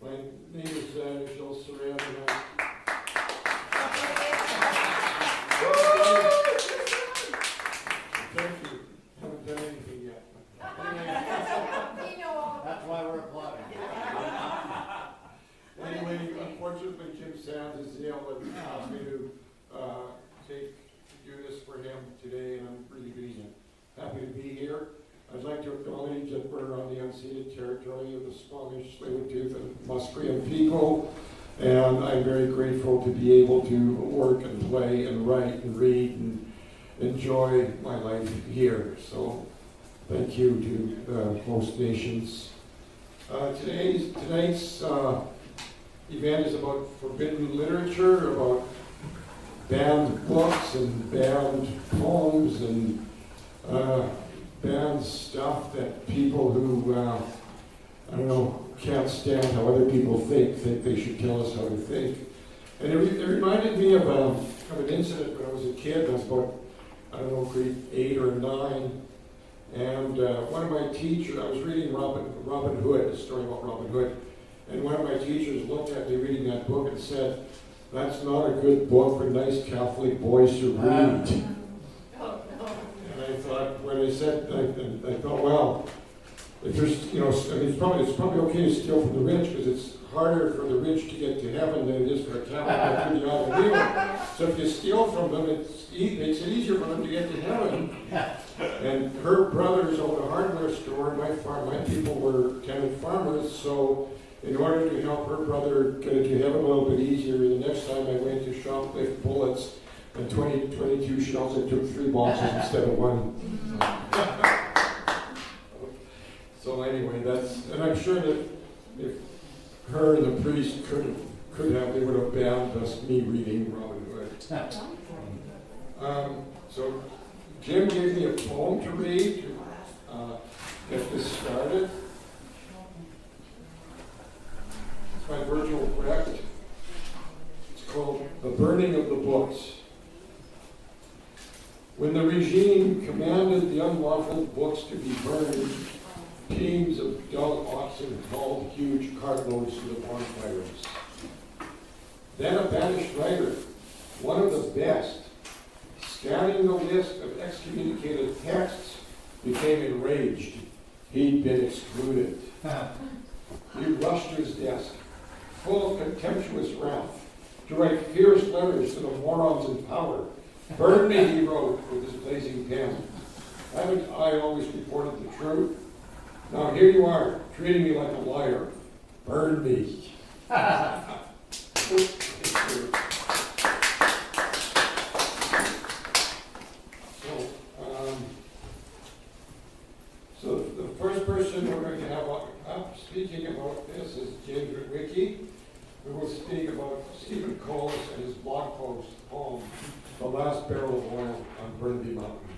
My name is Michelle Saran, and thank you. Haven't done anything yet. That's why we're applauding. Anyway, unfortunately, Jim Sands is ill and asked me to do this for him today, and I'm really happy to be here. I'd like to acknowledge that we're on the unceded territory of the Squamish, Tsleil-Waututh, and Musqueam people, and I'm very grateful to be able to work and play and write and read and enjoy my life here. So thank you to the host nations. Tonight's event is about forbidden literature, about banned books and banned poems and banned stuff that people who, I don't know, can't stand how other people think they should tell us how to think. And it reminded me of an incident when I was a kid. I was about, I don't know, grade 8 or 9. And one of my teachers, I was reading Robin Hood, a story about Robin Hood. And one of my teachers looked at me reading that book and said, "That's not a good book for nice Catholic boys to read." And I thought, when I said, I thought, well, if there's, you know, I mean, it's probably okay to steal from the rich, because it's harder for the rich to get to heaven than it is for a Catholic to get to the other people. So if you steal from them, it makes it easier for them to get to heaven. And her brothers owned a hardware store, and my people were tenant farmers, so in order to help her brother get it to heaven a little bit easier, the next time I went to shoplift bullets and 22 shells, I took 3 boxes instead of 1. So anyway, and I'm sure that if her and the priest could have, they would have banned me reading Robin Hood. So Jim gave me a poem to read to get this started. It's my virtual correct. It's called The Burning of the Books. When the regime commanded the unlawful books to be burned, teams of dull oxen hauled huge cartloads to the bonfires. Then a banished writer, one of the best, scanning the list of excommunicated texts, became enraged. He'd been excluded. He rushed to his desk, full of contemptuous wrath, to write fierce letters to the morons in power. "Burn me," he wrote with his blazing pen. "Haven't I always reported the truth? Now here you are, treating me like a liar. Burn me." So the first person we're going to have up speaking about this is James Wicki, who will speak about Stephen Coles and his blog post poem, "The Last Barrel of Oil on Burnaby Mountain."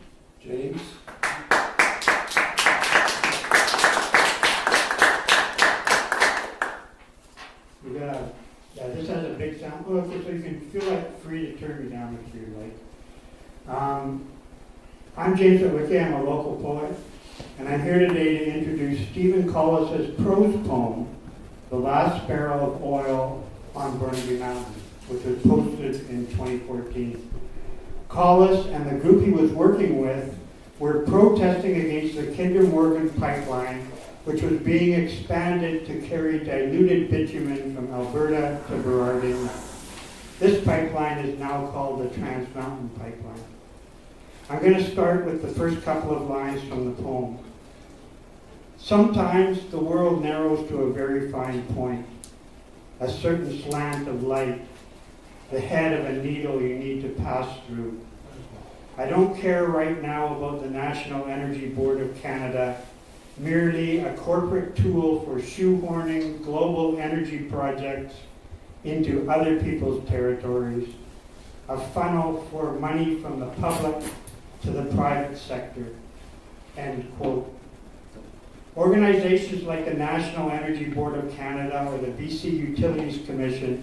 James? This has a big sound. Oh, okay, so you can feel like free to turn me down if you like. I'm James Wicki. I'm a local poet, and I'm here today to introduce Stephen Collis's prose poem, "The Last Barrel of Oil on Burnaby Mountain," which was posted in 2014. Collis and the group he was working with were protesting against the Kinder Morgan pipeline, which was being expanded to carry diluted bitumen from Alberta to Burrarding. This pipeline is now called the Trans Mountain Pipeline. I'm going to start with the first couple of lines from the poem. "Sometimes the world narrows to a very fine point, a certain slant of light, the head of a needle you need to pass through. I don't care right now about the National Energy Board of Canada, merely a corporate tool for shoehorning global energy projects into other people's territories, a funnel for money from the public to the private sector." End quote. Organizations like the National Energy Board of Canada or the BC Utilities Commission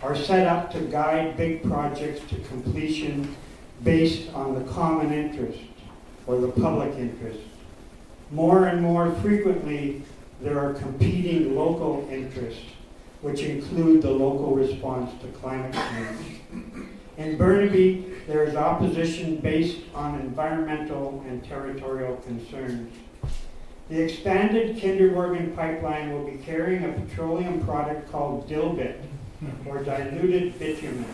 are set up to guide big projects to completion based on the common interest or the public interest. More and more frequently, there are competing local interests which include the local response to climate change. In Burnaby, there is opposition based on environmental and territorial concerns. The expanded Kinder Morgan pipeline will be carrying a petroleum product called dilbit, or diluted bitumen.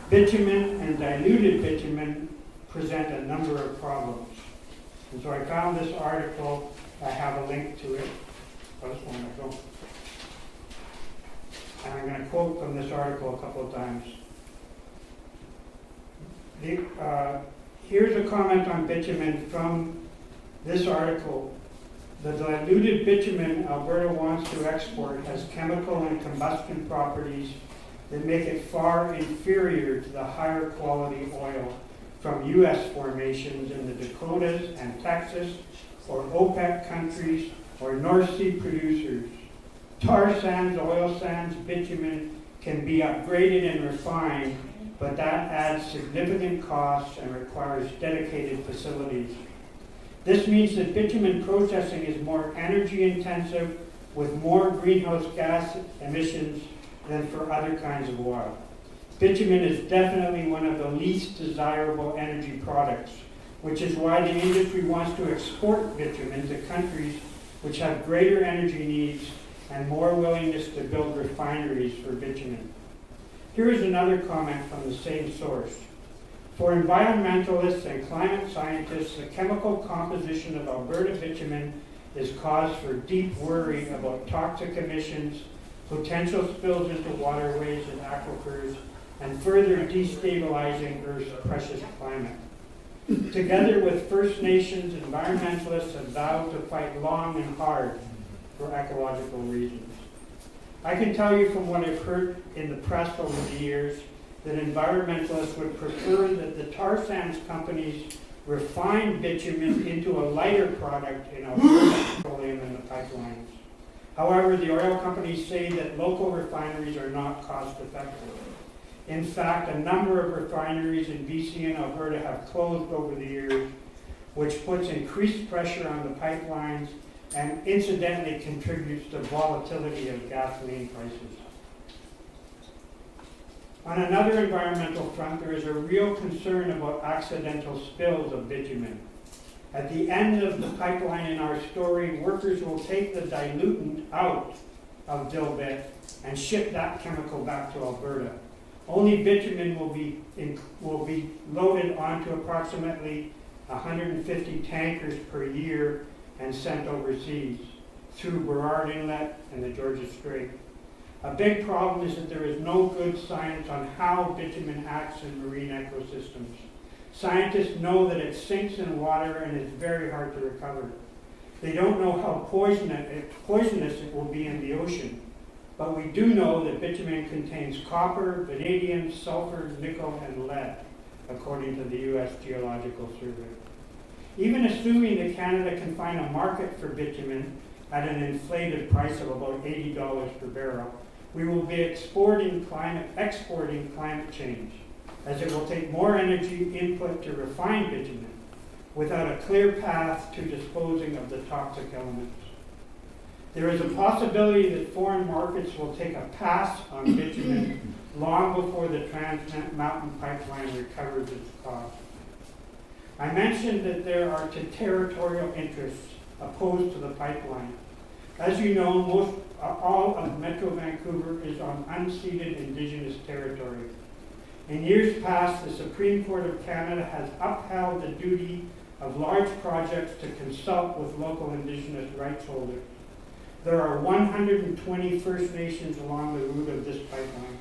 Bitumen and diluted bitumen present a number of problems. And so I found this article, I have a link to it. Oh, this one I don't. And I'm going to quote from this article a couple of times. Here's a comment on bitumen from this article. The diluted bitumen Alberta wants to export has chemical and combustion properties that make it far inferior to the higher quality oil from U.S. formations in the Dakotas and Texas, or OPEC countries, or North Sea producers. Tar sands, oil sands, bitumen can be upgraded and refined, but that adds significant costs and requires dedicated facilities. This means that bitumen processing is more energy intensive with more greenhouse gas emissions than for other kinds of oil. Bitumen is definitely one of the least desirable energy products, which is why the industry wants to export bitumen to countries which have greater energy needs and more willingness to build refineries for bitumen. Here is another comment from the same source. For environmentalists and climate scientists, the chemical composition of Alberta bitumen is cause for deep worry about toxic emissions, potential spills into waterways and aquifers, and further destabilizing Earth's precious climate. Together with First Nations, environmentalists have vowed to fight long and hard for ecological reasons. I can tell you from what I've heard in the press over the years that environmentalists would prefer that the tar sands companies refine bitumen into a lighter product in Alberta petroleum in the pipelines. However, the oil companies say that local refineries are not cost effective. In fact, a number of refineries in BC and Alberta have closed over the years, which puts increased pressure on the pipelines and incidentally contributes to volatility of gasoline prices. On another environmental front, there is a real concern about accidental spills of bitumen. At the end of the pipeline in our story, workers will take the diluent out of dilbit and ship that chemical back to Alberta. Only bitumen will be loaded onto approximately 150 tankers per year and sent overseas through Burrard Inlet and the Georgia Strait. A big problem is that there is no good science on how bitumen acts in marine ecosystems. Scientists know that it sinks in water and is very hard to recover. They don't know how poisonous it will be in the ocean. But we do know that bitumen contains copper, vanadium, sulfur, nickel, and lead, according to the U.S. Geological Survey. Even assuming that Canada can find a market for bitumen at an inflated price of about $80 per barrel, we will be exporting climate change, as it will take more energy input to refine bitumen without a clear path to disposing of the toxic elements. There is a possibility that foreign markets will take a pass on bitumen long before the Trans Mountain Pipeline recovers its cost. I mentioned that there are territorial interests opposed to the pipeline. As you know, all of Metro Vancouver is on unceded Indigenous territory. In years past, the Supreme Court of Canada has upheld the duty of large projects to consult with local Indigenous rights holders. There are 120 First Nations along the route of this pipeline,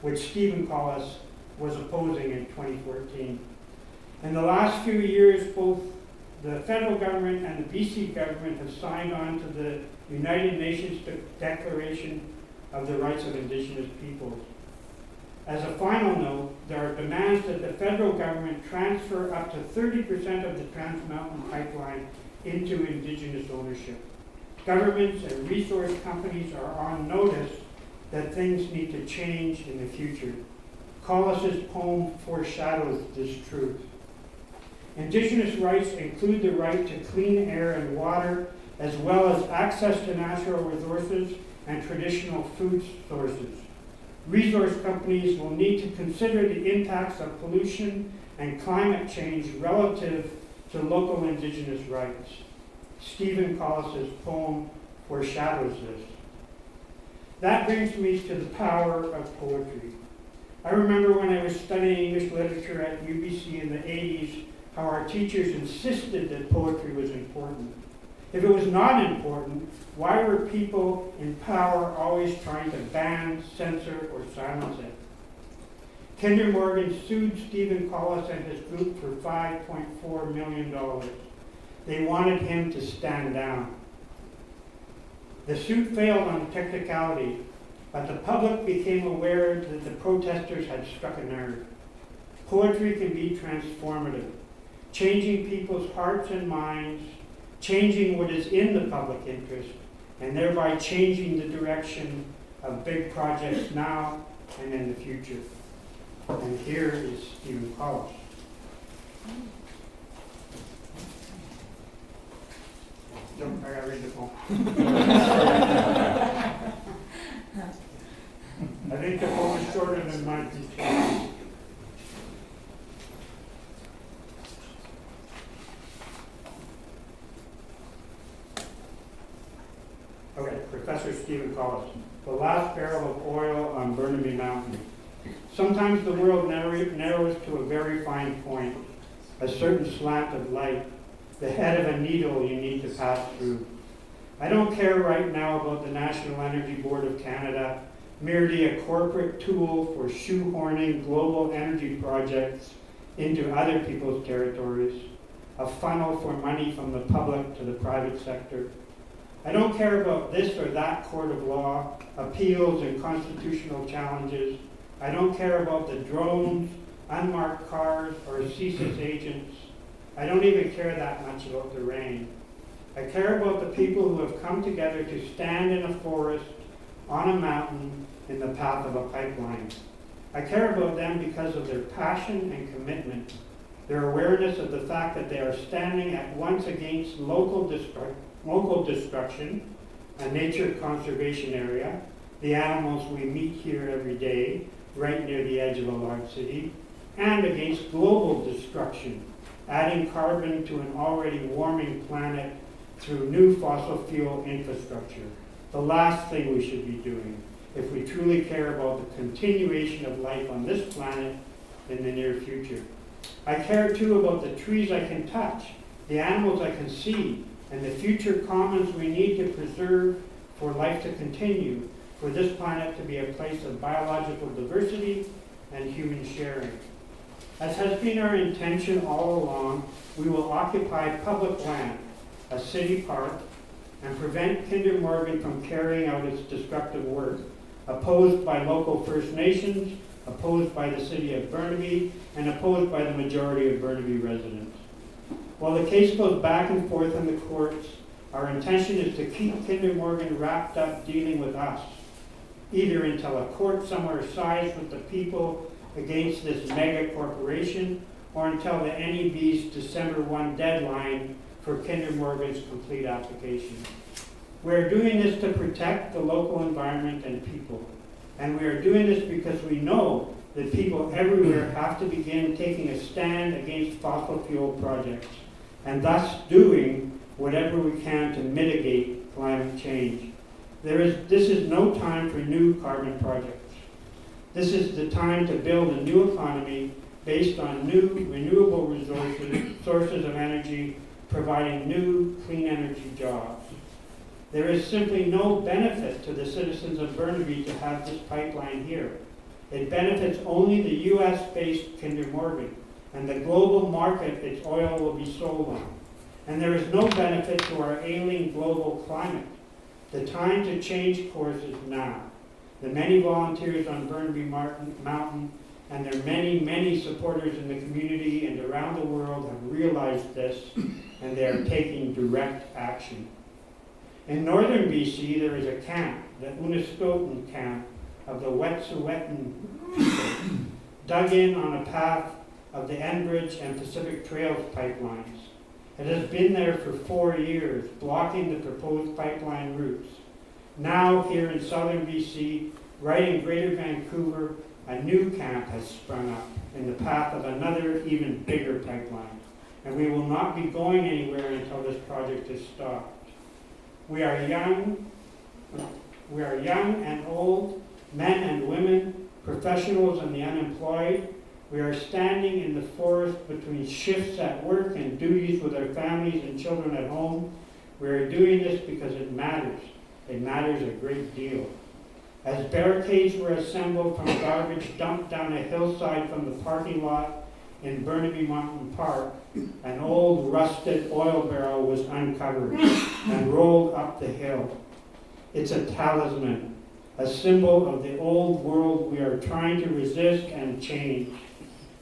which Stephen Collis was opposing in 2014. In the last few years, both the federal government and the BC government have signed on to the United Nations Declaration of the Rights of Indigenous Peoples. As a final note, there are demands that the federal government transfer up to 30% of the Trans Mountain Pipeline into Indigenous ownership. Governments and resource companies are on notice that things need to change in the future. Collis's poem foreshadows this truth. Indigenous rights include the right to clean air and water, as well as access to natural resources and traditional food sources. Resource companies will need to consider the impacts of pollution and climate change relative to local Indigenous rights. Stephen Collis's poem foreshadows this. That brings me to the power of poetry. I remember when I was studying English literature at UBC in the 80s, how our teachers insisted that poetry was important. If it was not important, why were people in power always trying to ban, censor, or silence it? Kinder Morgan sued Stephen Collis and his group for $5.4 million. They wanted him to stand down. The suit failed on technicality, but the public became aware that the protesters had struck a nerve. Poetry can be transformative, changing people's hearts and minds, changing what is in the public interest, and thereby changing the direction of big projects now and in the future. And here is Stephen Collis. I gotta read the poem. I think the poem is shorter than mine. Okay, Professor Stephen Collis. The last barrel of oil on Burnaby Mountain. Sometimes the world narrows to a very fine point, a certain slant of light, the head of a needle you need to pass through. I don't care right now about the National Energy Board of Canada, merely a corporate tool for shoehorning global energy projects into other people's territories, a funnel for money from the public to the private sector. I don't care about this or that court of law, appeals and constitutional challenges. I don't care about the drones, unmarked cars, or CSIS agents. I don't even care that much about the rain. I care about the people who have come together to stand in a forest, on a mountain, in the path of a pipeline. I care about them because of their passion and commitment, their awareness of the fact that they are standing at once against local destruction, a nature conservation area, the animals we meet here every day, right near the edge of a large city, and against global destruction, adding carbon to an already warming planet through new fossil fuel infrastructure. The last thing we should be doing if we truly care about the continuation of life on this planet in the near future. I care too about the trees I can touch, the animals I can see, and the future commons we need to preserve for life to continue, for this planet to be a place of biological diversity and human sharing. As has been our intention all along, we will occupy public land, a city park, and prevent Kinder Morgan from carrying out its destructive work, opposed by local First Nations, opposed by the city of Burnaby, and opposed by the majority of Burnaby residents. While the case goes back and forth in the courts, our intention is to keep Kinder Morgan wrapped up dealing with us, either until a court somewhere sides with the people against this mega corporation, or until the NEB's December 1 deadline for Kinder Morgan's complete application. We're doing this to protect the local environment and people. And we are doing this because we know that people everywhere have to begin taking a stand against fossil fuel projects, and thus doing whatever we can to mitigate climate change. This is no time for new carbon projects. This is the time to build a new economy based on new renewable sources of energy, providing new clean energy jobs. There is simply no benefit to the citizens of Burnaby to have this pipeline here. It benefits only the US-based Kinder Morgan and the global market its oil will be sold on. And there is no benefit to our ailing global climate. The time to change course is now. The many volunteers on Burnaby Mountain and their many, many supporters in the community and around the world have realized this, and they are taking direct action. In northern BC, there is a camp, the Unistoten camp of the Wet'suwet'en people, dug in on a path of the Enbridge and Pacific Trails pipelines. It has been there for 4 years, blocking the proposed pipeline routes. Now here in southern BC, right in Greater Vancouver, a new camp has sprung up in the path of another even bigger pipeline. And we will not be going anywhere until this project is stopped. We are young and old, men and women, professionals and the unemployed. We are standing in the forest between shifts at work and duties with our families and children at home. We are doing this because it matters. It matters a great deal. As barricades were assembled from garbage dumped down a hillside from the parking lot in Burnaby Mountain Park, an old rusted oil barrel was uncovered and rolled up the hill. It's a talisman, a symbol of the old world we are trying to resist and change.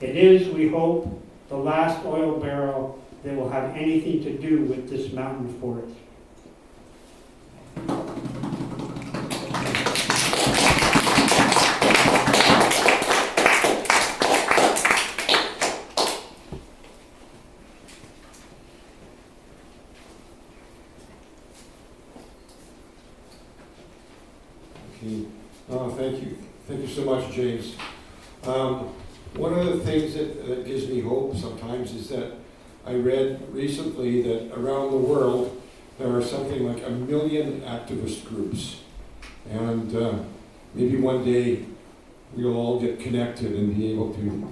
It is, we hope, the last oil barrel that will have anything to do with this mountain forest. Thank you. Thank you so much, James. One of the things that gives me hope sometimes is that I read recently that around the world there are something like 1 million activist groups. And maybe one day we'll all get connected and be able to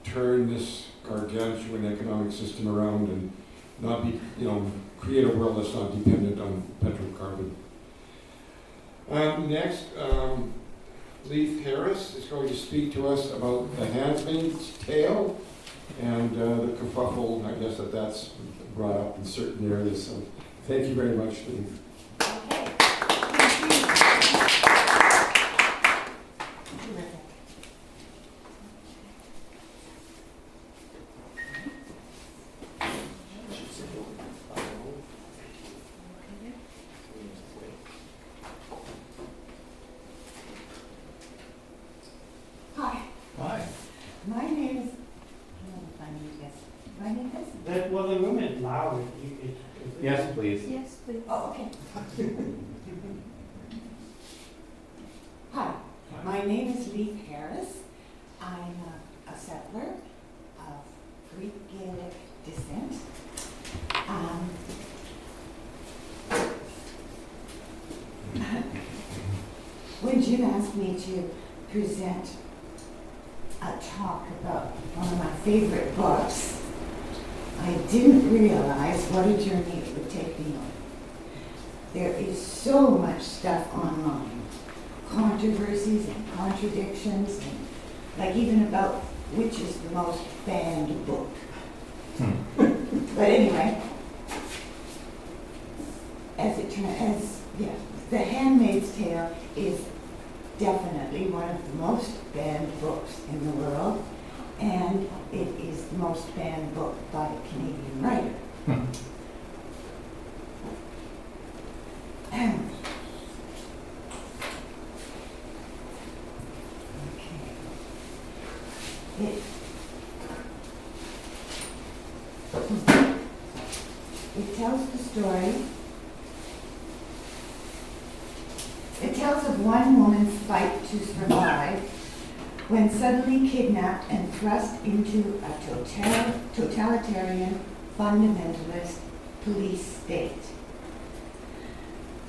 turn this gargantuan economic system around and not be, create a world that's not dependent on petrocarbon. Next, Leith Harris is going to speak to us about The Handmaid's Tale and the kerfuffle, I guess, that's brought up in certain areas. So thank you very much, Leith. Okay. Well, the room is loud. Yes, please. Yes, please. Oh, okay. Hi, my name is Leith Harris. I'm a settler of Greek Gaelic descent. When Jim asked me to present a talk about one of my favorite books, I didn't realize what a journey it would take me on. There is so much stuff online, controversies and contradictions, and like even about which is the most banned book. But anyway, The Handmaid's Tale is definitely one of the most banned books in the world. And it is the most banned book by a Canadian writer. It tells the story. It tells of one woman's fight to survive when suddenly kidnapped and thrust into a totalitarian, fundamentalist police state.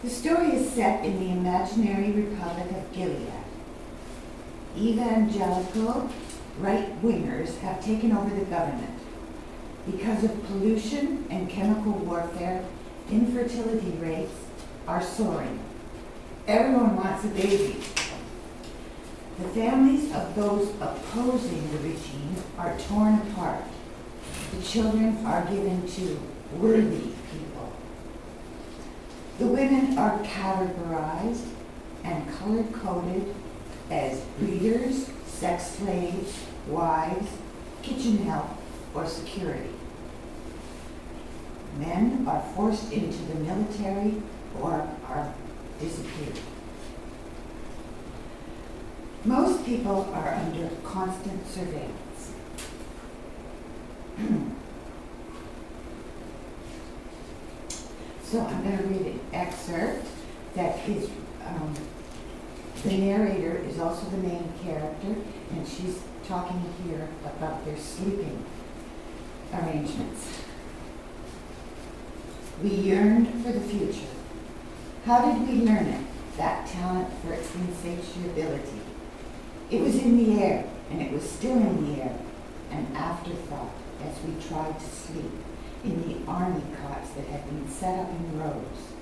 The story is set in the imaginary Republic of Gilead. Evangelical right-wingers have taken over the government. Because of pollution and chemical warfare, infertility rates are soaring. Everyone wants a baby. The families of those opposing the regime are torn apart. The children are given to worthy people. The women are categorized and color-coded as breeders, sex slaves, wives, kitchen help, or security. Men are forced into the military or are disappeared. Most people are under constant surveillance. So I'm going to read an excerpt that his, the narrator is also the main character, and she's talking here about their sleeping arrangements. We yearned for the future. How did we learn it? That talent for insatiability. It was in the air, and it was still in the air, an afterthought as we tried to sleep in the army cots that had been set up in rows,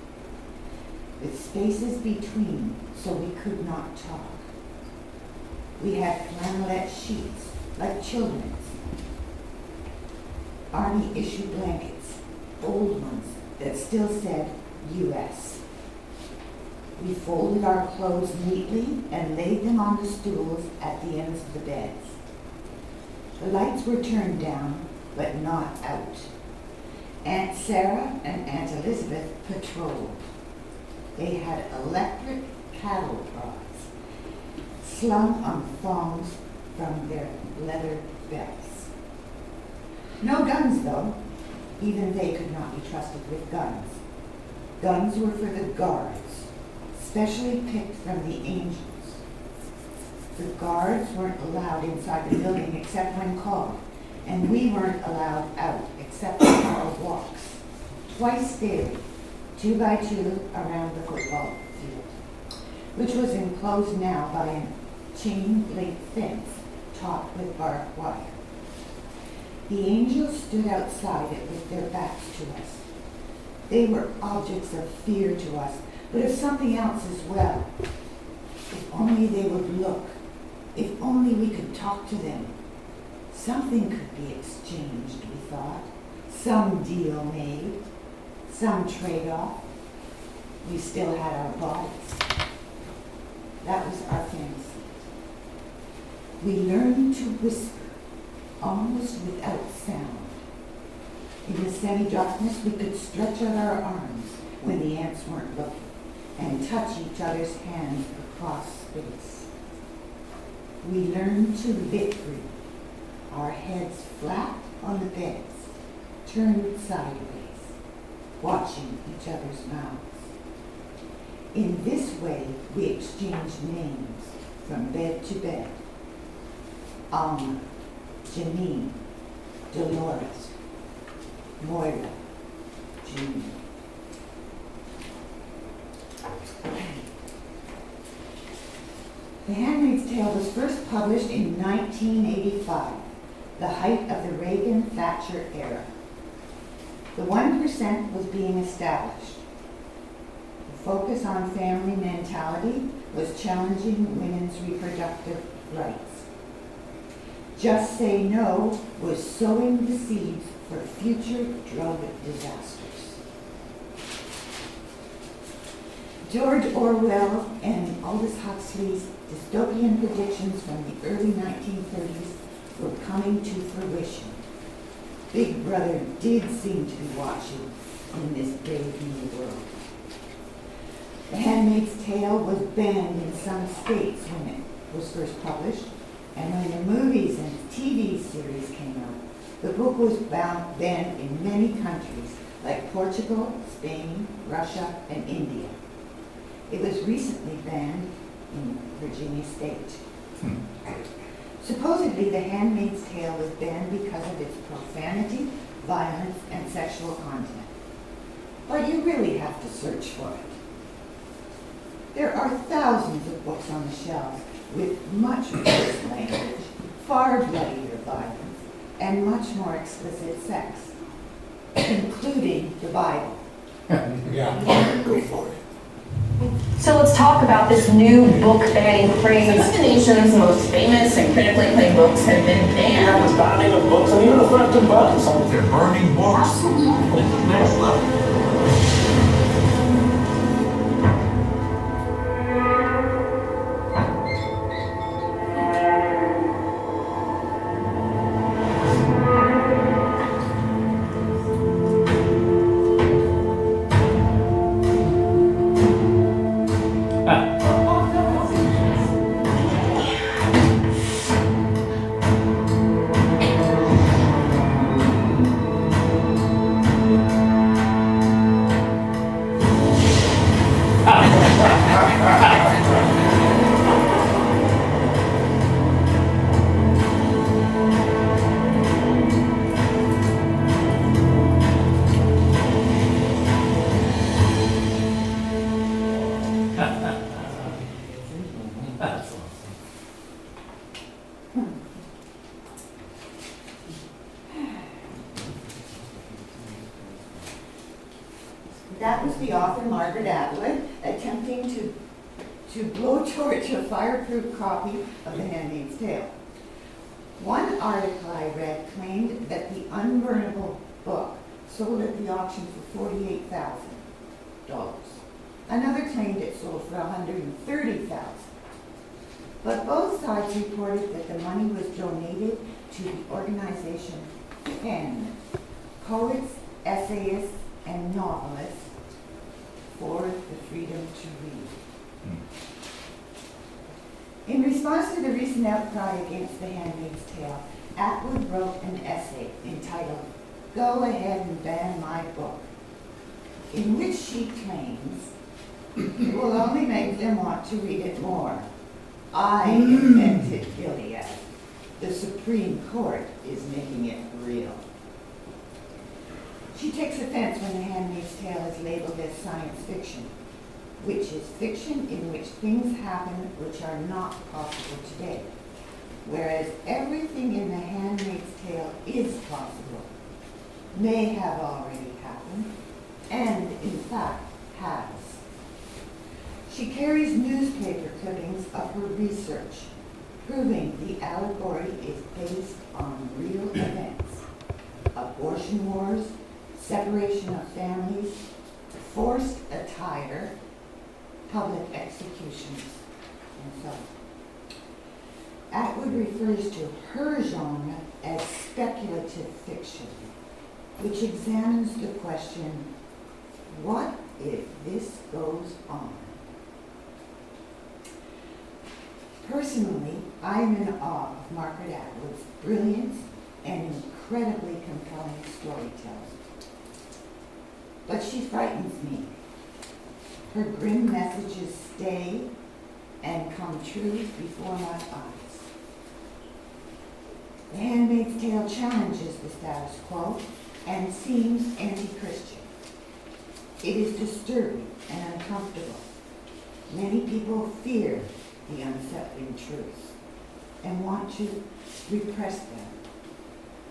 with spaces between so we could not talk. We had flannelette sheets, like children's. Army issued blankets, old ones, that still said U.S. We folded our clothes neatly and laid them on the stools at the ends of the beds. The lights were turned down, but not out. Aunt Sarah and Aunt Elizabeth patrolled. They had electric cattle prods slung on thongs from their leather belts. No guns, though. Even they could not be trusted with guns. Guns were for the guards, specially picked from the angels. The guards weren't allowed inside the building except when called, and we weren't allowed out except for our walks, twice daily, 2 by 2 around the football field, which was enclosed now by a chain-link fence topped with barbed wire. The angels stood outside it with their backs to us. They were objects of fear to us, but of something else as well. If only they would look. If only we could talk to them. Something could be exchanged, we thought. Some deal made. Some trade-off. We still had our bodies. That was our fantasy. We learned to whisper, almost without sound. In the semi-darkness, we could stretch out our arms when the ants weren't looking and touch each other's hands across space. We learned to lip read, our heads flat on the beds, turned sideways, watching each other's mouths. In this way, we exchanged names from bed to bed. aʔmat, Janine, Dolores, Moira, June. The Handmaid's Tale was first published in 1985, the height of the Reagan-Thatcher era. The 1% was being established. The focus on family mentality was challenging women's reproductive rights. Just Say No was sowing the seeds for future drug disasters. George Orwell and Aldous Huxley's dystopian predictions from the early 1930s were coming to fruition. Big Brother did seem to be watching in this brave new world. The Handmaid's Tale was banned in some states when it was first published, and when the movies and TV series came out, the book was banned in many countries like Portugal, Spain, Russia, and India. It was recently banned in Virginia State. Supposedly, The Handmaid's Tale was banned because of its profanity, violence, and sexual content. But you really have to search for it. There are thousands of books on the shelves with much worse language, far bloodier violence, and much more explicit sex, including the Bible. Yeah, go for it. So let's talk about this new book banning craze. Some of the nation's most famous and critically acclaimed books have been banned. The banning of books and even the threat to burn some. They're burning books. Absolutely. This is next level. author Margaret Atwood attempting to blowtorch a fireproof copy of The Handmaid's Tale. One article I read claimed that the unburnable book sold at the auction for $48,000. Another claimed it sold for $130,000. But both sides reported that the money was donated to the organization PEN, Poets, Essayists, and Novelists for the Freedom to Read. In response to the recent outcry against The Handmaid's Tale, Atwood wrote an essay entitled, "Go Ahead and Ban My Book," in which she claims it will only make them want to read it more. I invented Gilead. The Supreme Court is making it real. She takes offense when The Handmaid's Tale is labeled as science fiction, which is fiction in which things happen which are not possible today, whereas everything in The Handmaid's Tale is possible, may have already happened, and in fact has. She carries newspaper clippings of her research, proving the allegory is based on real events: abortion wars, separation of families, forced attire, public executions, and so on. Atwood refers to her genre as speculative fiction, which examines the question, what if this goes on? Personally, I am in awe of Margaret Atwood's brilliance and incredibly compelling storytelling. But she frightens me. Her grim messages stay and come true before my eyes. The Handmaid's Tale challenges the status quo and seems anti-Christian. It is disturbing and uncomfortable. Many people fear the unsettling truths and want to repress them.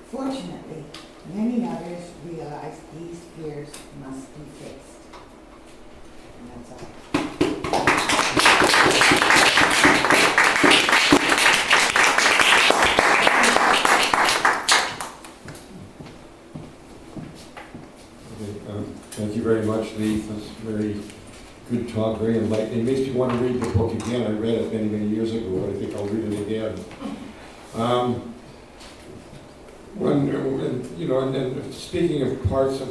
Fortunately, many others realize these fears must be faced. And that's all. Okay, thank you very much, Lee. That's very good talk, very enlightening. It makes me want to read the book again. I read it many, many years ago, but I think I'll read it again. And speaking of parts of,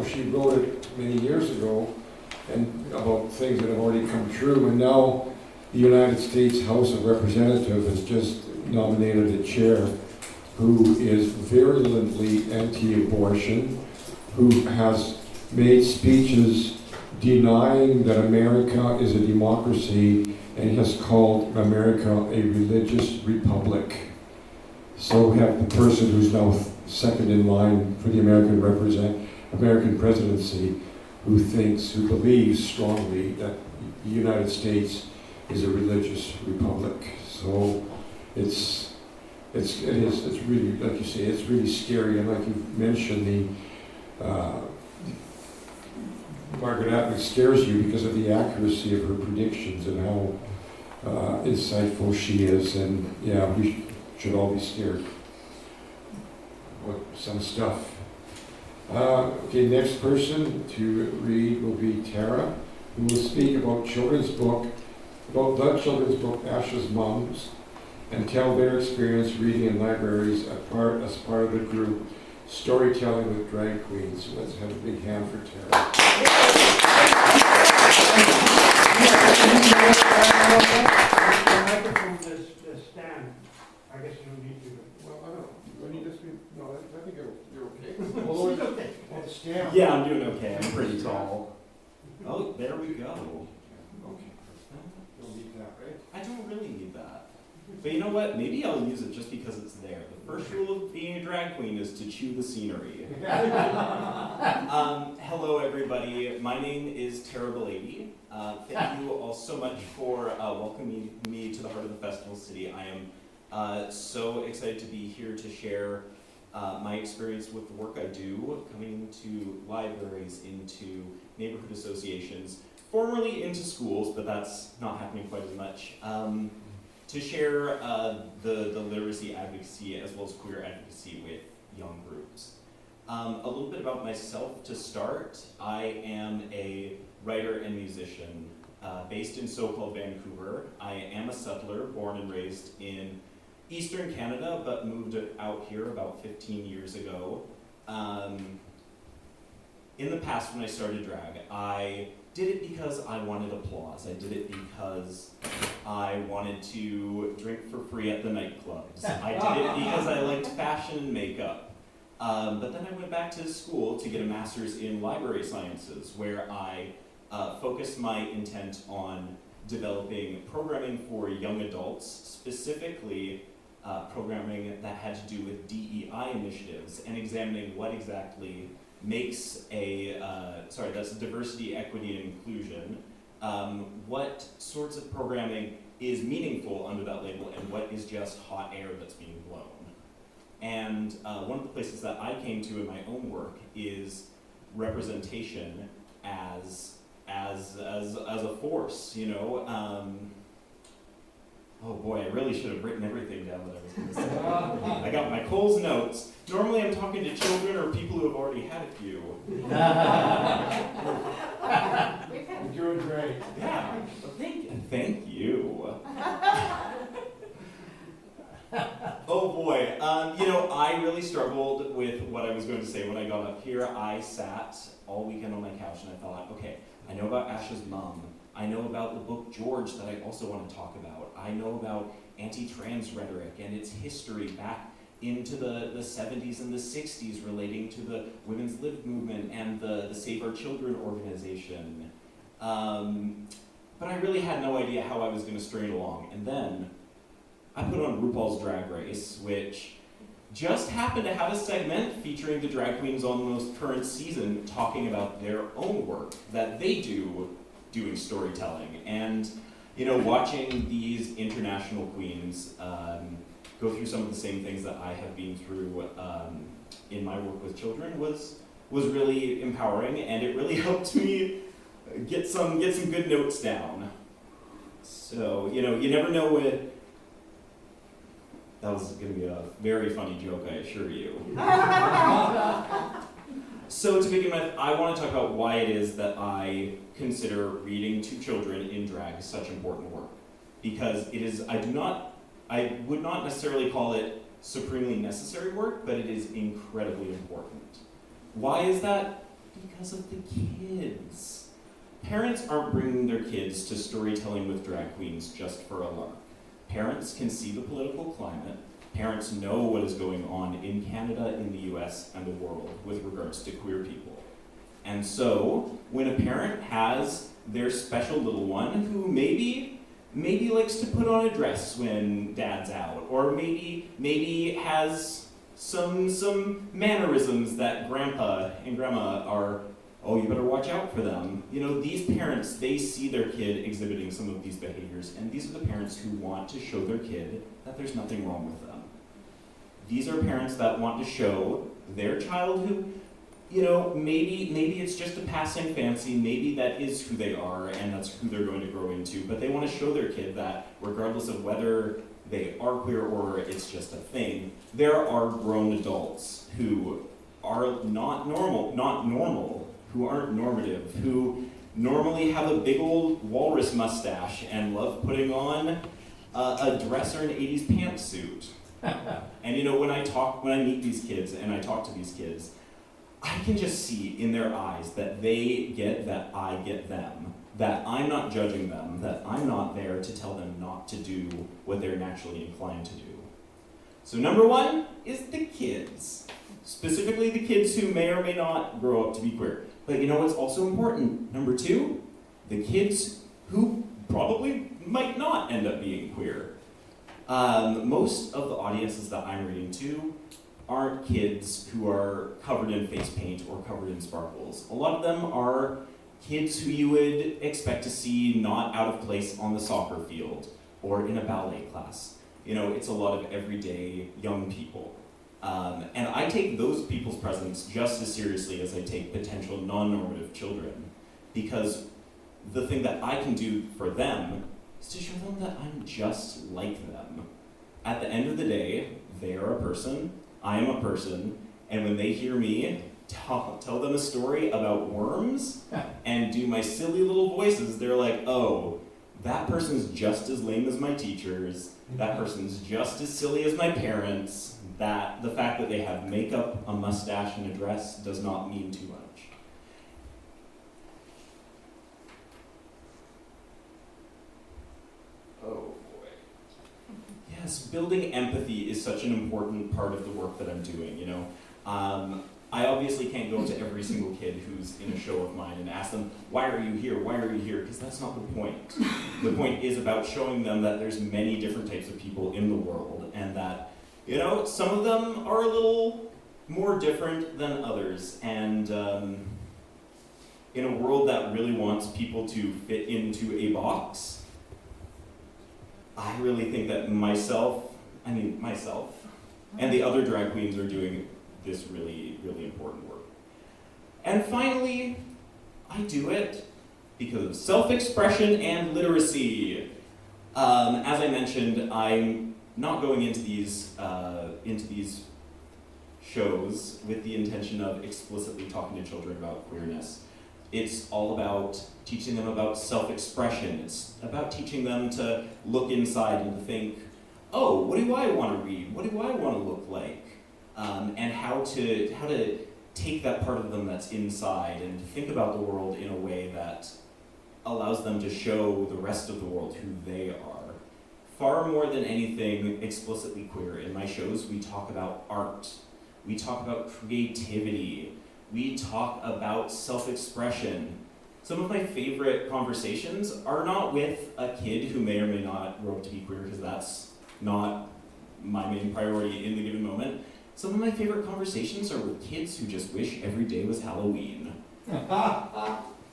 she wrote it many years ago, and about things that have already come true, and now the United States House of Representatives has just nominated a chair who is virulently anti-abortion, who has made speeches denying that America is a democracy, and has called America a religious republic. So we have the person who's now second in line for the American presidency, who believes strongly that the United States is a religious republic. So it's really, like you say, it's really scary. And like you mentioned, Margaret Atwood scares you because of the accuracy of her predictions and how insightful she is. And yeah, we should all be scared. What some stuff. Okay, next person to read will be Tara, who will speak about the children's book, Asha's Mums, and tell their experience reading in libraries as part of the group Storytelling with Drag Queens. So let's have a big hand for Tara. The microphone does stand. I guess you don't need to. Well, I don't know. When you just be, no, I think you're okay. Well, the stand. Yeah, I'm doing okay. I'm pretty tall. Oh, there we go. Okay. Don't need that, right? I don't really need that. But you know what? Maybe I'll use it just because it's there. The first rule of being a drag queen is to chew the scenery. Hello, everybody. My name is Tara Belady. Thank you all so much for welcoming me to the heart of the festival city. I am so excited to be here to share my experience with the work I do, coming into libraries, into neighborhood associations, formerly into schools, but that's not happening quite as much, to share the literacy advocacy as well as queer advocacy with young groups. A little bit about myself to start. I am a writer and musician based in so-called Vancouver. I am a settler, born and raised in Eastern Canada, but moved out here about 15 years ago. In the past, when I started drag, I did it because I wanted applause. I did it because I wanted to drink for free at the nightclubs. I did it because I liked fashion and makeup. But then I went back to school to get a master's in library sciences, where I focused my intent on developing programming for young adults, specifically programming that had to do with DEI initiatives and examining what exactly makes that's diversity, equity, and inclusion. What sorts of programming is meaningful under that label and what is just hot air that's being blown. And one of the places that I came to in my own work is representation as a force, you know. Oh boy, I really should have written everything down that I was going to say. I got my Cole's notes. Normally I'm talking to children or people who have already had a few. You're doing great. Yeah, well, thank you. Oh boy, you know, I really struggled with what I was going to say when I got up here. I sat all weekend on my couch and I thought, okay, I know about Ash's mom. I know about the book George that I also want to talk about. I know about anti-trans rhetoric and its history back into the 70s and the 60s relating to the women's lib movement and the Save Our Children organization. But I really had no idea how I was going to string it along. And then I put on RuPaul's Drag Race, which just happened to have a segment featuring the drag queens on the most current season talking about their own work that they do doing storytelling. And, you know, watching these international queens go through some of the same things that I have been through in my work with children was really empowering, and it really helped me get some good notes down. So, you know, you never know what. That was going to be a very funny joke, I assure you. So to begin with, I want to talk about why it is that I consider reading to children in drag such important work. Because it is, I would not necessarily call it supremely necessary work, but it is incredibly important. Why is that? Because of the kids. Parents aren't bringing their kids to storytelling with drag queens just for a lark. Parents can see the political climate. Parents know what is going on in Canada, in the US, and the world with regards to queer people. And so, when a parent has their special little one who maybe likes to put on a dress when dad's out, or maybe has some mannerisms that grandpa and grandma are, oh, you better watch out for them. You know, these parents, they see their kid exhibiting some of these behaviors, and these are the parents who want to show their kid that there's nothing wrong with them. These are parents that want to show their child who, you know, maybe it's just a passing fancy, maybe that is who they are, and that's who they're going to grow into, but they want to show their kid that regardless of whether they are queer or it's just a thing, there are grown adults who are not normal, who aren't normative, who normally have a big old walrus mustache and love putting on a dress or an 80s pantsuit. And you know, when I meet these kids and I talk to these kids, I can just see in their eyes that they get that I get them, that I'm not judging them, that I'm not there to tell them not to do what they're naturally inclined to do. So number one is the kids, specifically the kids who may or may not grow up to be queer. But you know what's also important? Number two, the kids who probably might not end up being queer. Most of the audiences that I'm reading to aren't kids who are covered in face paint or covered in sparkles. A lot of them are kids who you would expect to see not out of place on the soccer field or in a ballet class. You know, it's a lot of everyday young people. And I take those people's presence just as seriously as I take potential non-normative children, because the thing that I can do for them is to show them that I'm just like them. At the end of the day, they are a person, I am a person, and when they hear me tell them a story about worms and do my silly little voices, they're like, oh, that person's just as lame as my teachers, that person's just as silly as my parents, that the fact that they have makeup, a mustache, and a dress does not mean too much. Oh boy. Yes, building empathy is such an important part of the work that I'm doing, you know. I obviously can't go to every single kid who's in a show of mine and ask them, why are you here, why are you here? Because that's not the point. The point is about showing them that there's many different types of people in the world, and that, you know, some of them are a little more different than others. And in a world that really wants people to fit into a box, I really think that myself, and the other drag queens are doing this really, really important work. And finally, I do it because of self-expression and literacy. As I mentioned, I'm not going into these shows with the intention of explicitly talking to children about queerness. It's all about teaching them about self-expression. It's about teaching them to look inside and to think, oh, what do I want to read? What do I want to look like? And how to take that part of them that's inside and think about the world in a way that allows them to show the rest of the world who they are. Far more than anything explicitly queer, in my shows we talk about art, we talk about creativity, we talk about self-expression. Some of my favorite conversations are not with a kid who may or may not grow up to be queer, because that's not my main priority in the given moment. Some of my favorite conversations are with kids who just wish every day was Halloween.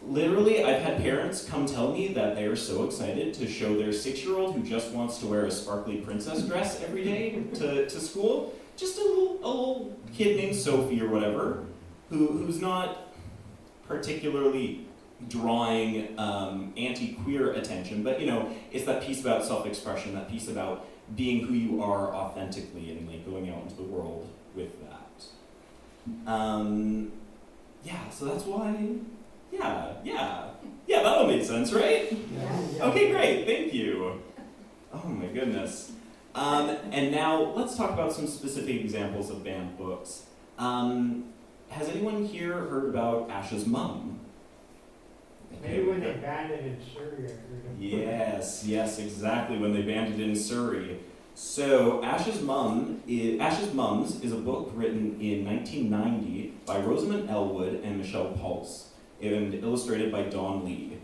Literally, I've had parents come tell me that they are so excited to show their 6-year-old who just wants to wear a sparkly princess dress every day to school, just a little kid named Sophie or whatever, who's not particularly drawing anti-queer attention, but you know, it's that piece about self-expression, that piece about being who you are authentically and like going out into the world with that. Yeah, so that's why, yeah, that all made sense, right? Yeah. Okay, great, thank you. Oh my goodness. And now let's talk about some specific examples of banned books. Has anyone here heard about Ash's Mum? Maybe when they banned it in Surrey, I heard of it. Yes, exactly, when they banned it in Surrey. So Ash's Mums is a book written in 1990 by Rosamund Elwood and Michelle Pulse, and illustrated by Don Lee.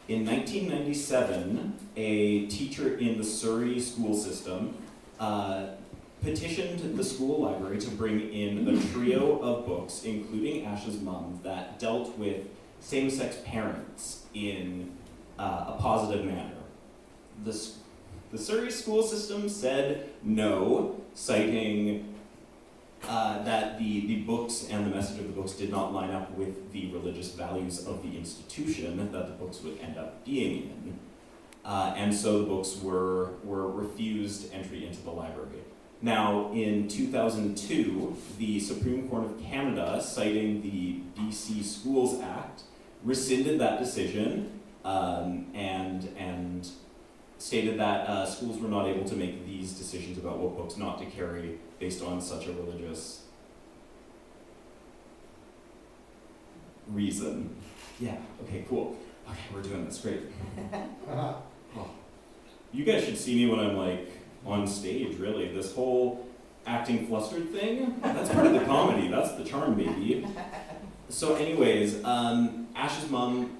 In 1997, a teacher in the Surrey school system petitioned the school library to bring in a trio of books, including Ash's Mum, that dealt with same-sex parents in a positive manner. The Surrey school system said no, citing that the books and the message of the books did not line up with the religious values of the institution that the books would end up being in. And so the books were refused entry into the library. Now, in 2002, the Supreme Court of Canada, citing the BC Schools Act, rescinded that decision and stated that schools were not able to make these decisions about what books not to carry based on such a religious reason. Yeah, okay, cool. Okay, we're doing this, great. Oh. You guys should see me when I'm like on stage, really. This whole acting flustered thing, that's part of the comedy, that's the charm, baby. So anyways, Ash's Mum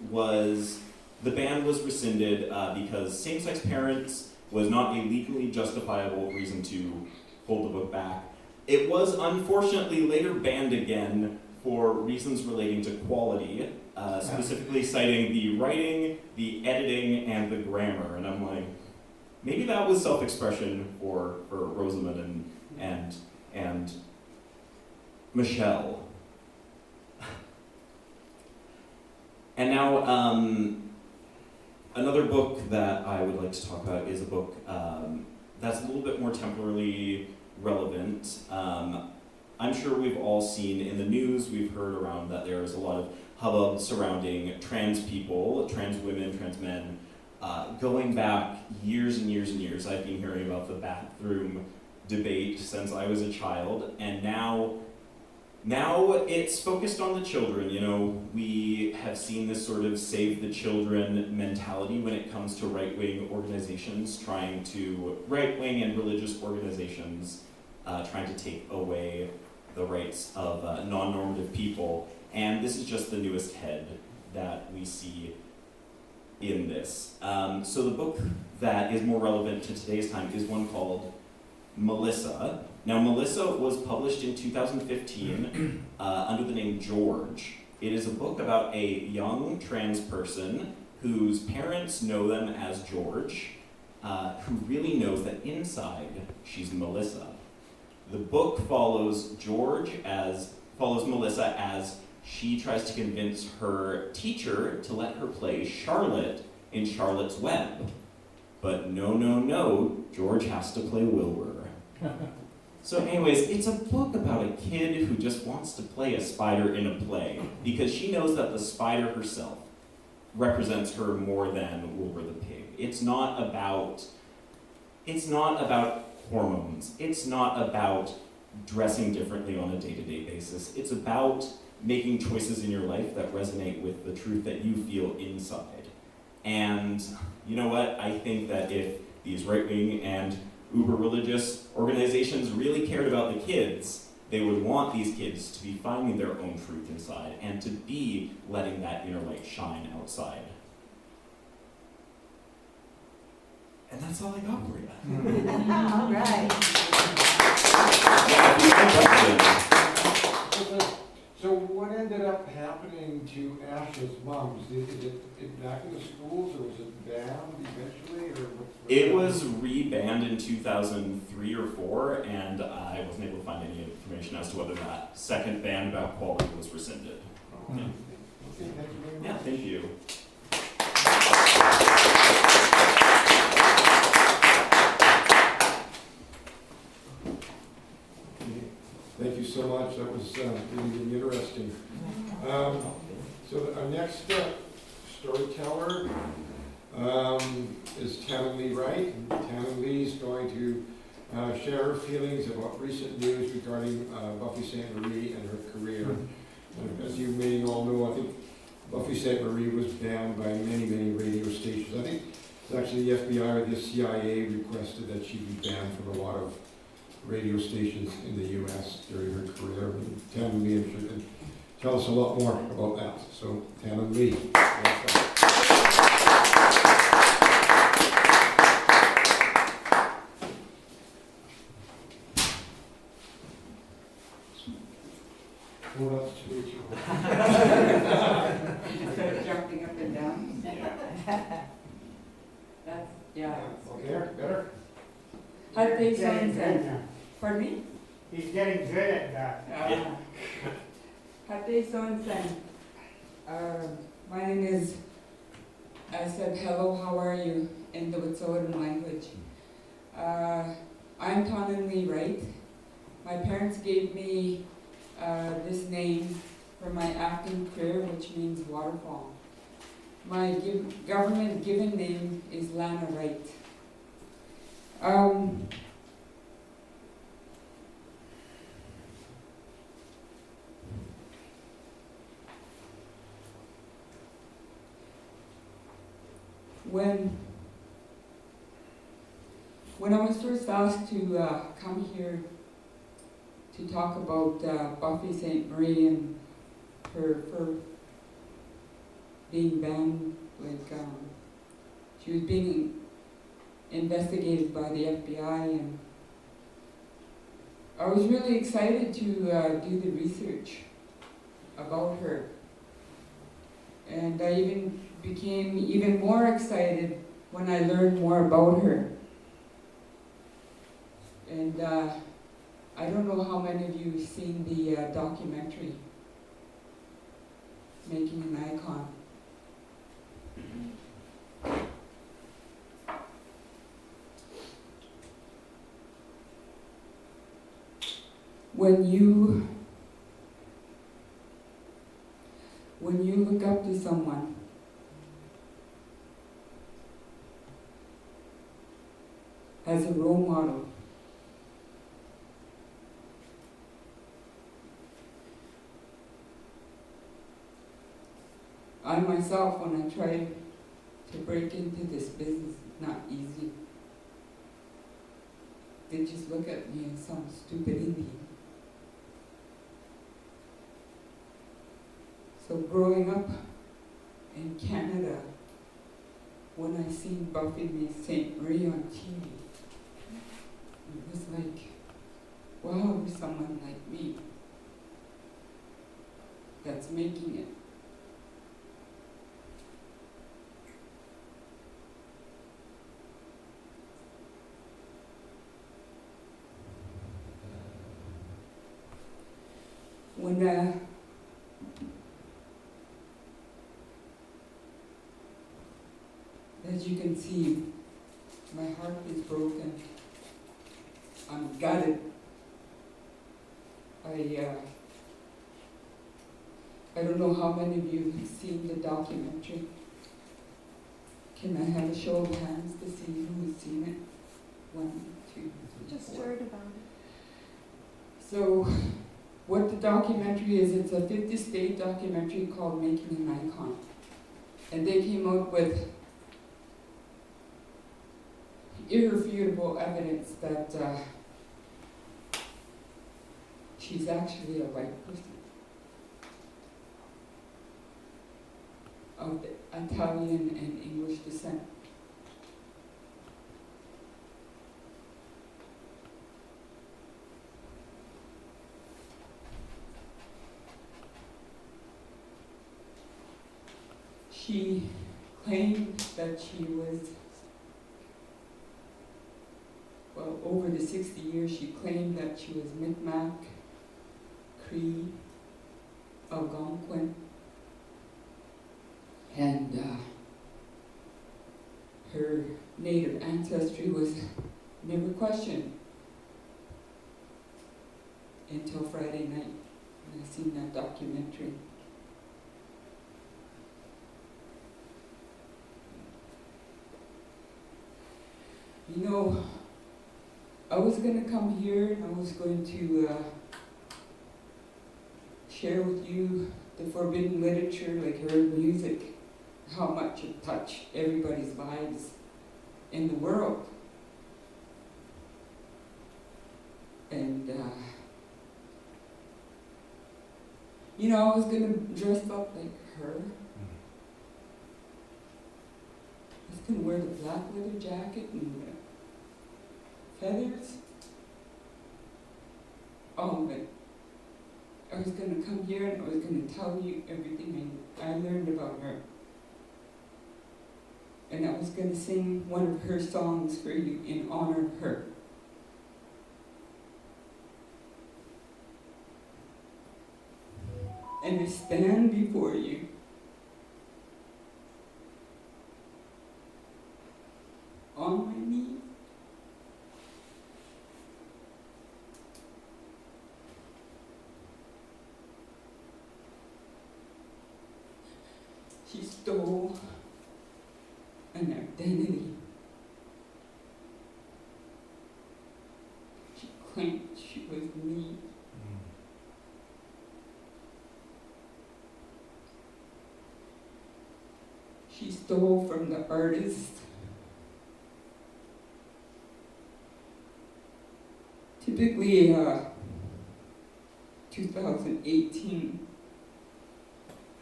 the ban was rescinded because same-sex parents was not a legally justifiable reason to hold the book back. It was unfortunately later banned again for reasons relating to quality, specifically citing the writing, the editing, and the grammar. And I'm like, maybe that was self-expression for Rosamund and Michelle. And now, another book that I would like to talk about is a book that's a little bit more temporally relevant. I'm sure we've all seen in the news, we've heard around that there's a lot of hubbub surrounding trans people, trans women, trans men. Going back years and years and years, I've been hearing about the bathroom debate since I was a child, and now it's focused on the children. You know, we have seen this sort of save the children mentality when it comes to right-wing organizations right-wing and religious organizations trying to take away the rights of non-normative people. And this is just the newest head that we see in this. So the book that is more relevant to today's time is one called Melissa. Now, Melissa was published in 2015 under the name George. It is a book about a young trans person whose parents know them as George, who really knows that inside she's Melissa. The book follows Melissa as she tries to convince her teacher to let her play Charlotte in Charlotte's Web. But no, George has to play Wilbur. So anyways, it's a book about a kid who just wants to play a spider in a play because she knows that the spider herself represents her more than Wilbur the pig. It's not about hormones. It's not about dressing differently on a day-to-day basis. It's about making choices in your life that resonate with the truth that you feel inside. And you know what? I think that if these right-wing and uber-religious organizations really cared about the kids, they would want these kids to be finding their own truth inside and to be letting that inner light shine outside. And that's all I got for you. All right. Yeah, if you have questions. So what ended up happening to Ash's moms? Is it back in the schools, or was it banned eventually, or what's It was re-banned in 2003 or 4, and I wasn't able to find any information as to whether that second ban about quality was rescinded. Okay, thank you very much. Yeah, thank you. Thank you so much. That was really interesting. So our next storyteller is Tannen Lee Wright. Tannen Lee is going to share her feelings about recent news regarding Buffy Sainte-Marie and her career. As you may all know, I think Buffy Sainte-Marie was banned by many radio stations. I think it's actually the FBI or the CIA requested that she be banned from a lot of radio stations in the U.S. during her career. And Tannen Lee can tell us a lot more about that. So, Tannen Lee, welcome. Well, that's too much. Instead of jumping up and down. That's, yeah. Okay, better? How big He's getting sounds good that? now. Pardon me? He's getting good at that. Yeah. Hate Sorensen. My name is, I said hello, how are you, in the Wet'suwet'en language. I'm Tannen Lee Wright. My parents gave me this name for my acting career, which means waterfall. My government given name is Lana Wright. When I was first asked to come here to talk about Buffy Sainte-Marie and her being banned, she was being investigated by the FBI, and I was really excited to do the research about her. And I even became even more excited when I learned more about her. And I I don't know how many of you have seen the documentary, Making an Icon. When you look up to someone, as a role model, I myself, when I try to break into this business, it's not easy. They just look at me as some stupid Indian. So growing up in Canada, when I seen Buffy St. Marie on TV, it was like, wow, there's someone like me that's making it. When as you can see, my heart is broken. I'm gutted. I don't know how many of you have seen the documentary. Can I have a show of hands to see who's seen it? 1, 2, 3, Just 4. heard about it. So, what the documentary is, it's a 50-state documentary called Making an Icon. And they came out with irrefutable evidence that she's actually a white person of Italian and English descent. She claimed that she was, well, over the 60 years, she claimed that she was Mi'kmaq, Cree, Algonquin, and her native ancestry was never questioned until Friday night when I seen that documentary. You know, I was going to come here and I was going to share with you the forbidden literature, like her music, how much it touched everybody's lives in the world. And, you know, I was going to dress up like her. I was going to wear the black leather jacket and feathers. All of it. I was going to come here and I was going to tell you everything I learned about her. And I was going to sing one of her songs for you in honor of her. And I stand before you on my knees. She stole an identity. She claimed she was me. She stole from the artist. Typically, 2018,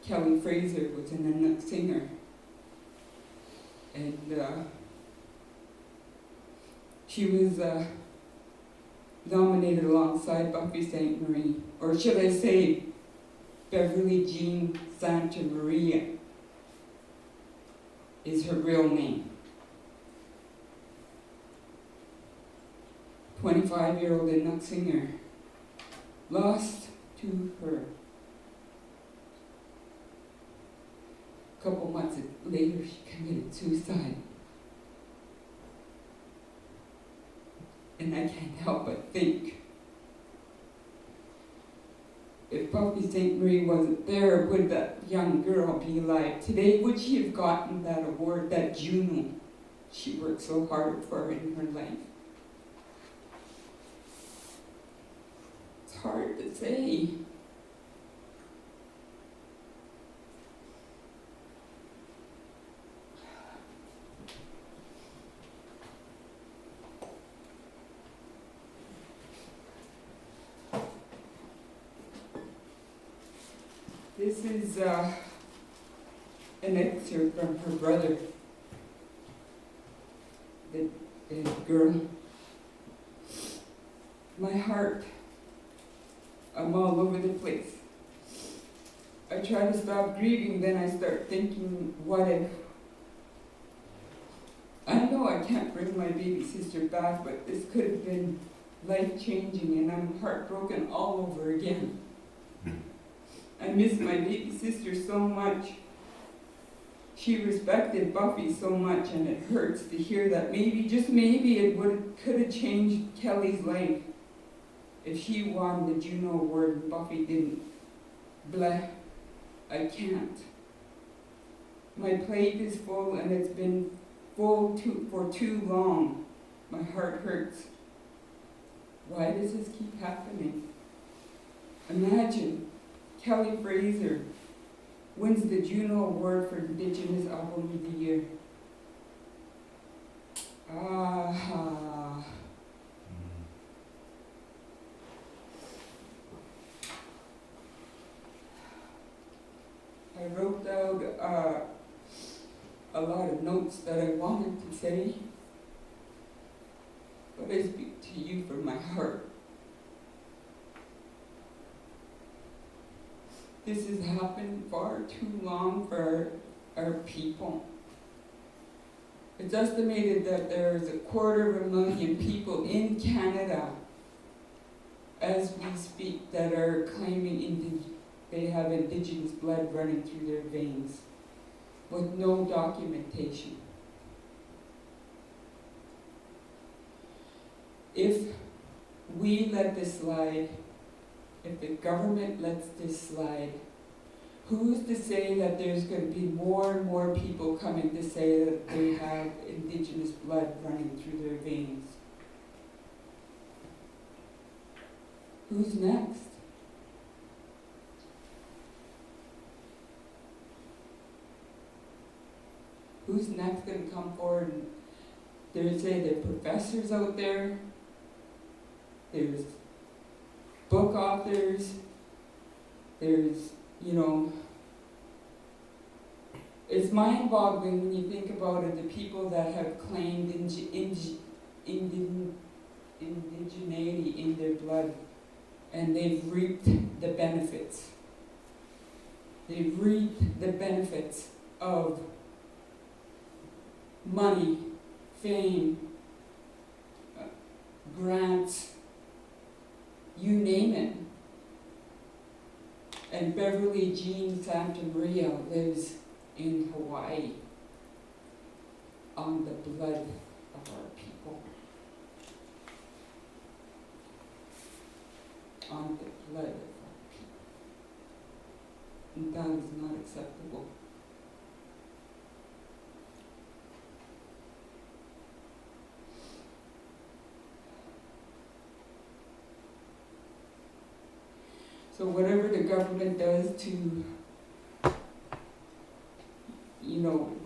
Kelly Fraser was an aʔmat singer. And she was nominated alongside Buffy St. Marie, or should I say, Beverly Jean Santa Maria is her real name. 25-year-old aʔmat singer lost to her. A couple months later, she committed suicide. And I can't help but think, if Buffy St. Marie wasn't there, would that young girl be alive today? Would she have gotten that award, that Juno she worked so hard for in her life? It's hard to say. This is an excerpt from her brother, the girl. My heart, I'm all over the place. I try to stop grieving, then I start thinking, what if? I know I can't bring my baby sister back, but this could have been life-changing, and I'm heartbroken all over again. I miss my baby sister so much. She respected Buffy so much, and it hurts to hear that maybe, just maybe, could have changed Kelly's life if she won the Juno Award and Buffy didn't. Bleh, I can't. My plate is full, and it's been full for too long. My heart hurts. Why does this keep happening? Imagine Kelly Fraser wins the Juno Award for Indigenous Album of the Year. I wrote out a lot of notes that I wanted to say, but I speak to you from my heart. This has happened far too long for our people. It's estimated that there's 250,000 people in Canada, as we speak, that are claiming they have Indigenous blood running through their veins, with no documentation. If we let this slide, if the government lets this slide, who's to say that there's going to be more and more people coming to say that they have Indigenous blood running through their veins? Who's next? Who's next going to come forward? And there's professors out there, there's book authors, there's, it's mind-boggling when you think about it, the people that have claimed indigeneity in their blood, and they've reaped the benefits. They've reaped the benefits of money, fame, grants, you name it. And Beverly Jean Santa Maria lives in Hawaii on the blood of our people. On the blood of our people. And that is not acceptable. So whatever the government does to,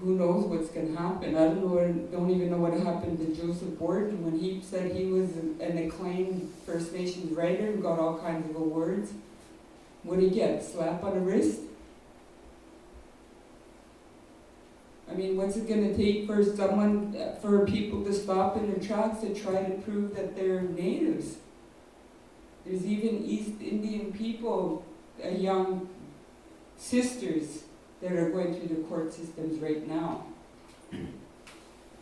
who knows what's going to happen. I don't even know what happened to Joseph Borden when he said he was an acclaimed First Nations writer and got all kinds of awards. What did he get, a slap on the wrist? I mean, what's it going to take for people to stop in their tracks to try to prove that they're natives? There's even East Indian people, young sisters, that are going through the court systems right now,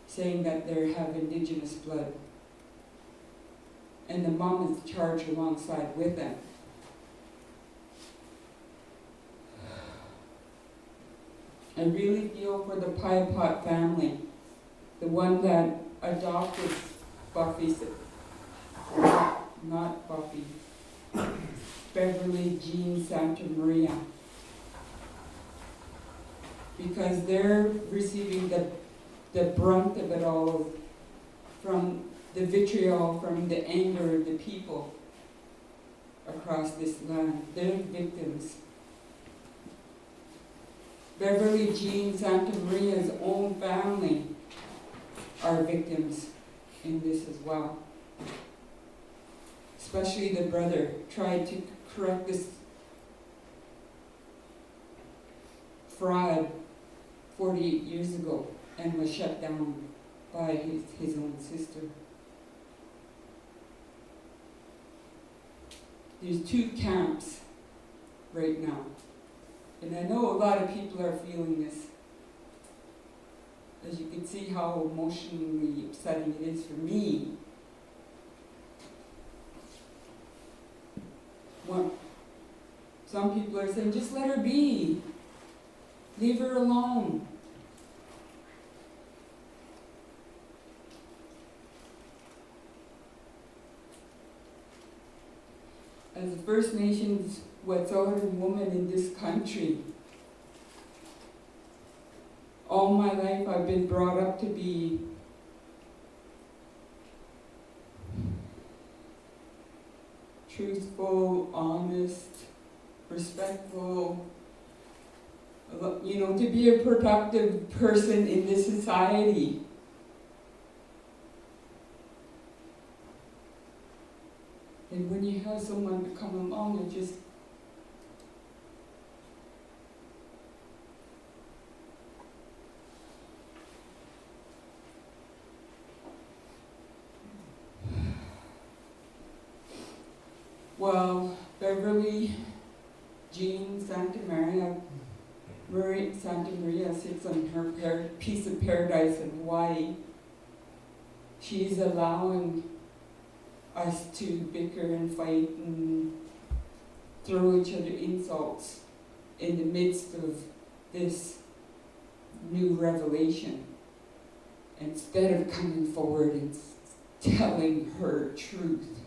saying that they have Indigenous blood. And the mom is charged alongside with them. I really feel for the aʔmat family, the one that adopted Buffy, not Buffy, Beverly Jean Santa Maria. Because they're receiving the brunt of it all from the vitriol, from the anger of the people across this land. They're victims. Beverly Jean Santa Maria's own family are victims in this as well. Especially the brother tried to correct this fraud 48 years ago and was shut down by his own sister. There's two camps right now. And I know a lot of people are feeling this. As you can see how emotionally upsetting it is for me. Some people are saying, just let her be. Leave her alone. As a First Nations Wet'suwet'en woman in this country, all my life I've been brought up to be truthful, honest, respectful, to be a productive person in this society. And when you have someone to come along and just well, Beverly Jean Santa Maria sits on her piece of paradise in Hawaii. She's allowing us to bicker and fight and throw each other insults in the midst of this new revelation, instead of coming forward and telling her truth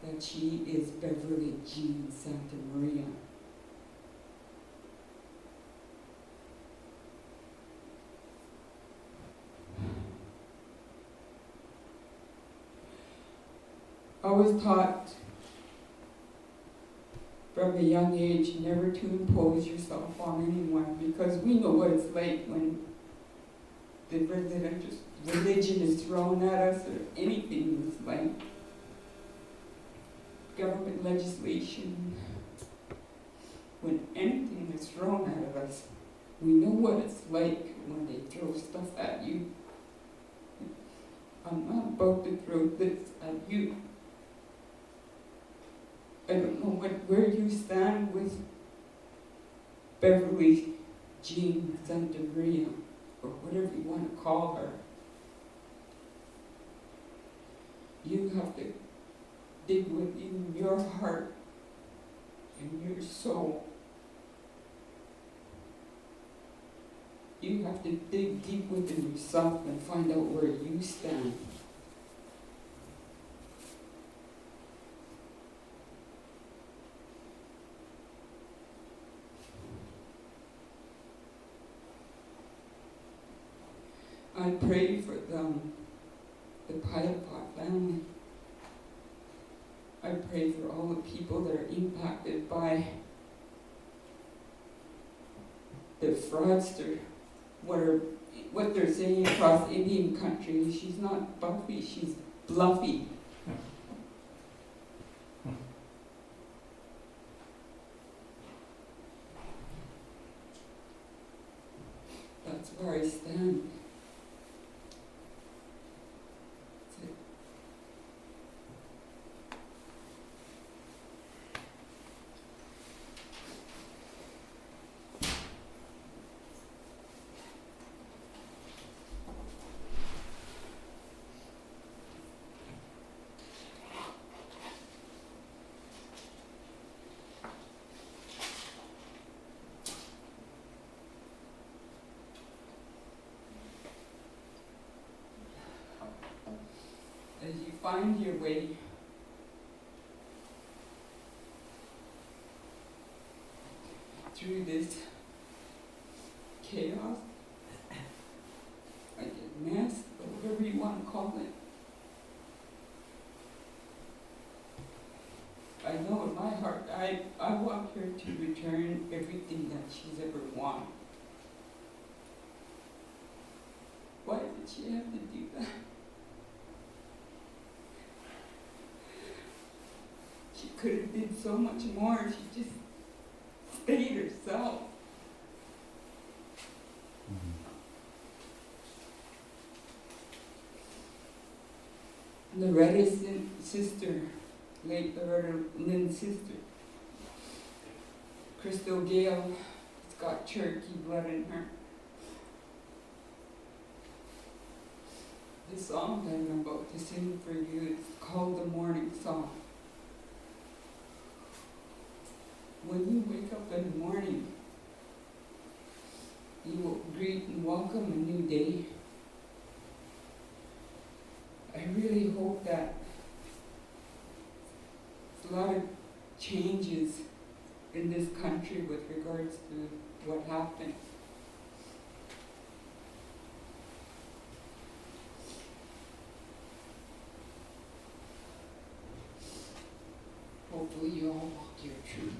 that she is Beverly Jean Santa Maria. I was taught from a young age never to impose yourself on anyone, because we know what it's like when the religion is thrown at us, or anything is like government legislation. When anything is thrown at us, we know what it's like when they throw stuff at you. I'm not about to throw this at you. I don't know where you stand with Beverly Jean Santa Maria, or whatever you want to call her. You have to dig within your heart and your soul. You have to dig deep within yourself and find out where you stand. I pray for them, the aʔmat family. I pray for all the people that are impacted by the fraudster, what they're saying across Indian country. She's not Buffy, she's Bluffy. That's where I stand. as you find your way through this chaos, like a mess, or whatever you want to call it. I know in my heart, I want her to return everything that she's ever wanted. Why did she have to do that? She could have did so much more if she just stayed herself. Loretta's sister, late Loretta Lynn's sister, Crystal Gale, has got Cherokee blood in her. The song that I'm about to sing for you is called The Morning Song. When you wake up in the morning, you will greet and welcome a new day. I really hope that there's a lot of changes in this country with regards to what happened. Hopefully you all walk your truth.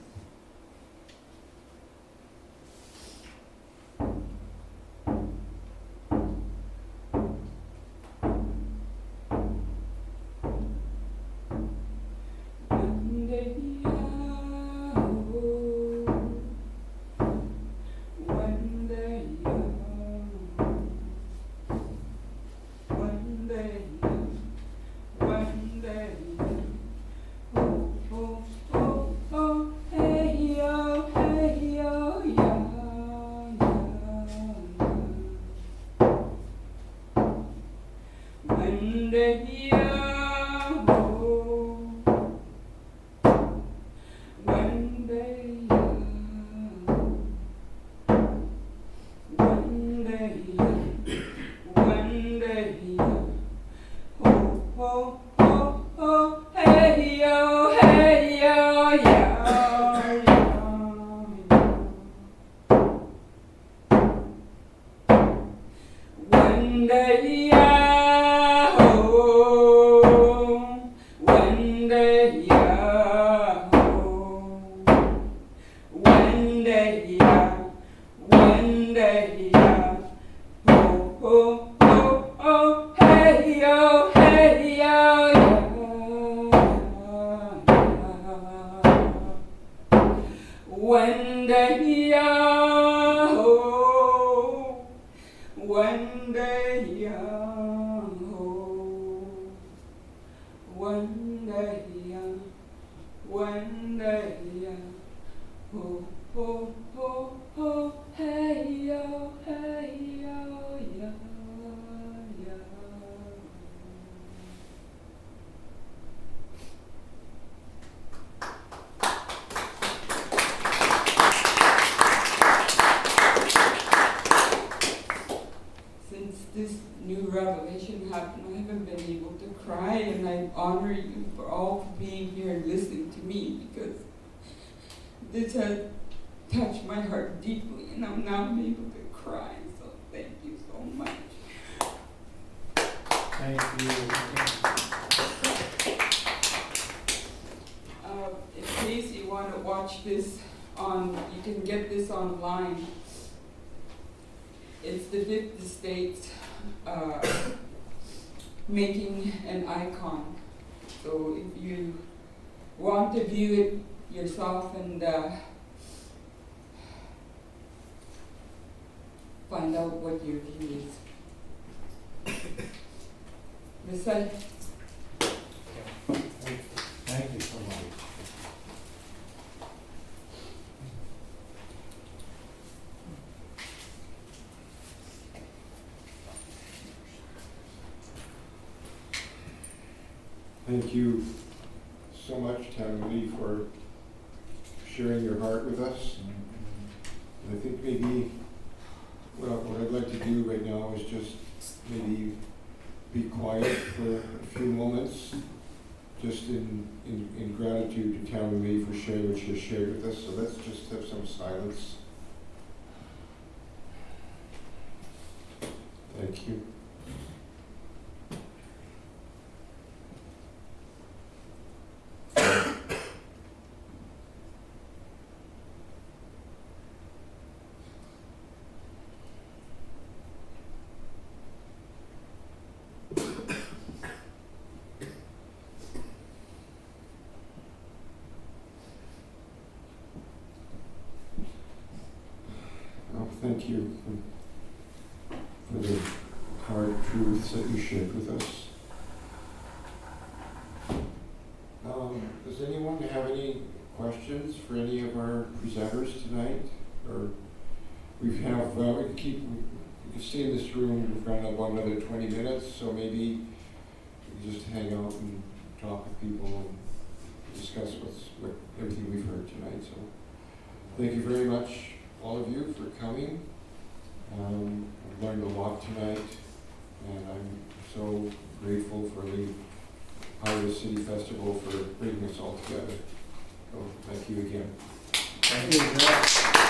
This has touched my heart deeply, and I'm now able to cry, so thank you so much. Thank you. In case you want to watch this you can get this online. It's the 50 states making an icon. So if you want to view it yourself and find out what your view is. Recite. Thank you so much. Thank you so much, Tammy, for sharing your heart with us. And I think maybe, well, what I'd like to do right now is just maybe be quiet for a few moments, just in gratitude to Tammy May for sharing what she has shared with us. So let's just have some silence. Thank you. Thank you for the hard truths that you shared with us. Does anyone have any questions for any of our presenters tonight? Or we can stay in this room. We've got about another 20 minutes, so maybe we can just hang out and talk with people and discuss everything we've heard tonight. So thank you very much, all of you, for coming. I've learned a lot tonight, and I'm so grateful for the Highway City Festival for bringing us all together. So thank you again. Thank you.